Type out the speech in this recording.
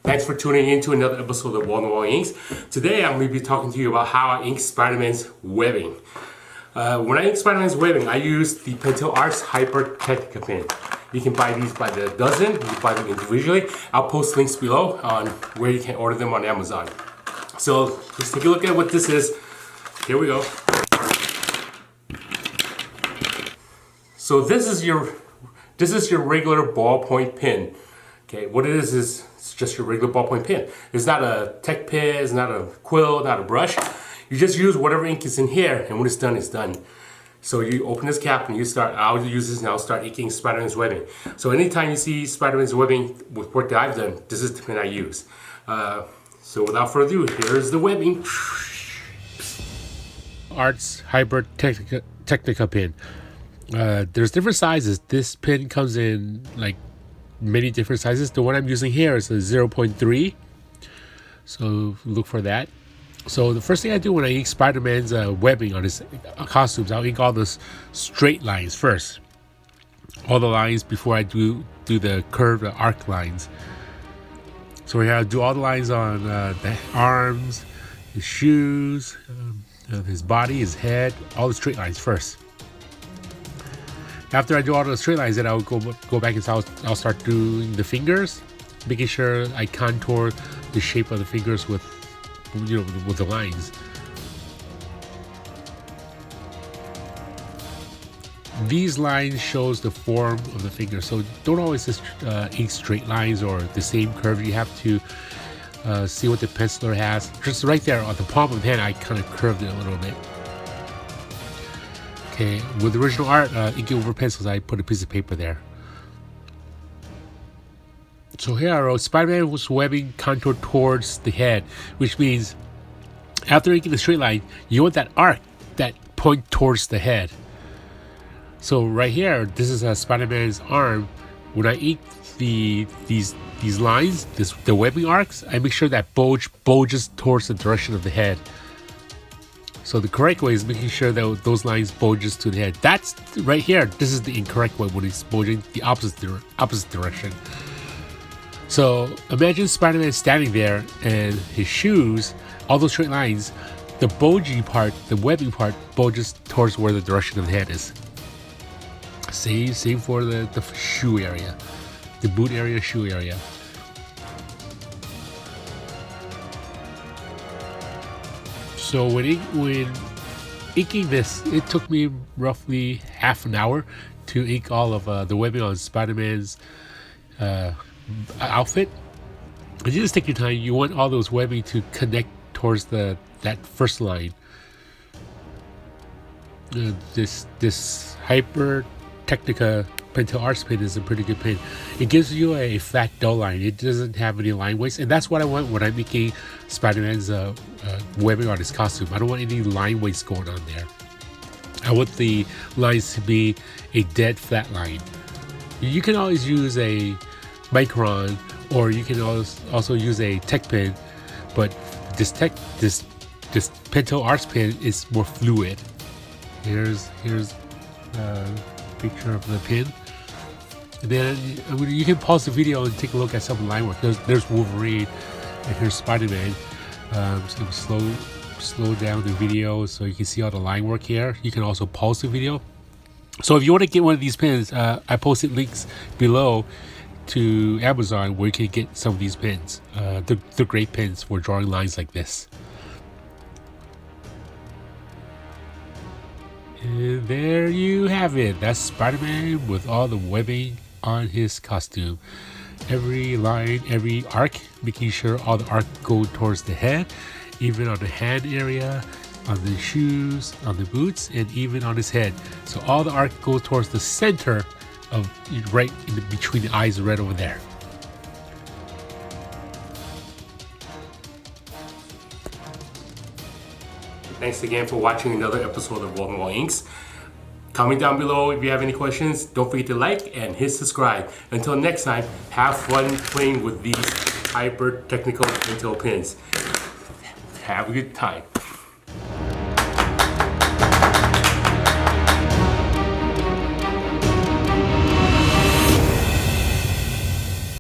Thanks for tuning in to another episode of Walden Wong Inks. Today I'm going to be talking to you about how I ink Spider-Man's webbing. When I ink Spider-Man's webbing, I use the Pentel Arts Hyper Technica pen. You can buy these by the dozen, you can buy them individually. I'll post links below on where you can order them on Amazon. So let's take a look at what this is. Here we go. So this is your regular ballpoint pen. Okay, what it is it's just your regular ballpoint pen. It's not a tech pen, it's not a quill, not a brush. You just use whatever ink is in here, and when it's done, it's done. So you open this cap and you start, I'll use this and I'll start inking Spider-Man's webbing. So anytime you see Spider-Man's webbing with work that I've done, this is the pen I use. So without further ado, here's the webbing. Arts Hyper Technica pen. There's different sizes. This pen comes in like many different sizes. The one I'm using here is a 0.3. So look for that. So the first thing I do when I ink Spider-Man's webbing on his costumes, I'll ink all those straight lines first. All the lines before I do the curved arc lines. So I'll do all the lines on the arms, his shoes, his body, his head, all the straight lines first. After I do all the straight lines, then I'll go back and I'll start doing the fingers, making sure I contour the shape of the fingers with the lines. These lines shows the form of the finger, so don't always just ink straight lines or the same curve. You have to see what the penciler has. Just right there on the palm of the hand, I kind of curved it a little bit. Okay, with the original art, inking over pencils, I put a piece of paper there. So here I wrote, Spider-Man was webbing contour towards the head, which means after inking the straight line, you want that arc that point towards the head. So right here, this is Spider-Man's arm. When I ink these lines, the webbing arcs, I make sure that bulges towards the direction of the head. So the correct way is making sure that those lines bulges to the head. That's right here. This is the incorrect way when it's bulging the opposite direction. So imagine Spider-Man standing there and his shoes, all those straight lines, the bulgy part, the webbing part, bulges towards where the direction of the head is. Same for the shoe area, the boot area, shoe area. So when inking this, it took me roughly half an hour to ink all of the webbing on Spider-Man's outfit. And you just take your time. You want all those webbing to connect towards that first line. This Hyper Technica Pentel Arts pen is a pretty good pen. It gives you a flat dull line. It doesn't have any line weights, and that's what I want when I'm making Spider-Man's webbing on his costume. I don't want any line weights going on there. I want the lines to be a dead flat line. You can always use a micron, or you can also use a tech pen, but this Pentel Arts pen is more fluid. Here's picture of the pen. And then you can pause the video and take a look at some line work. There's Wolverine, and here's Spider-Man. So slow down the video so you can see all the line work here. You can also pause the video. So if you want to get one of these pens, I posted links below to Amazon where you can get some of these pens. They're great pens for drawing lines like this. And there you have it. That's Spider-Man with all the webbing on his costume. Every line, every arc, making sure all the arc go towards the head, even on the hand area, on the shoes, on the boots, and even on his head. So all the arc goes towards the center of right in between the eyes, right over there. Thanks again for watching another episode of Walden Wong Inks. Comment down below if you have any questions. Don't forget to like and hit subscribe. Until next time, have fun playing with these hyper technical Pentel pens. Have a good time.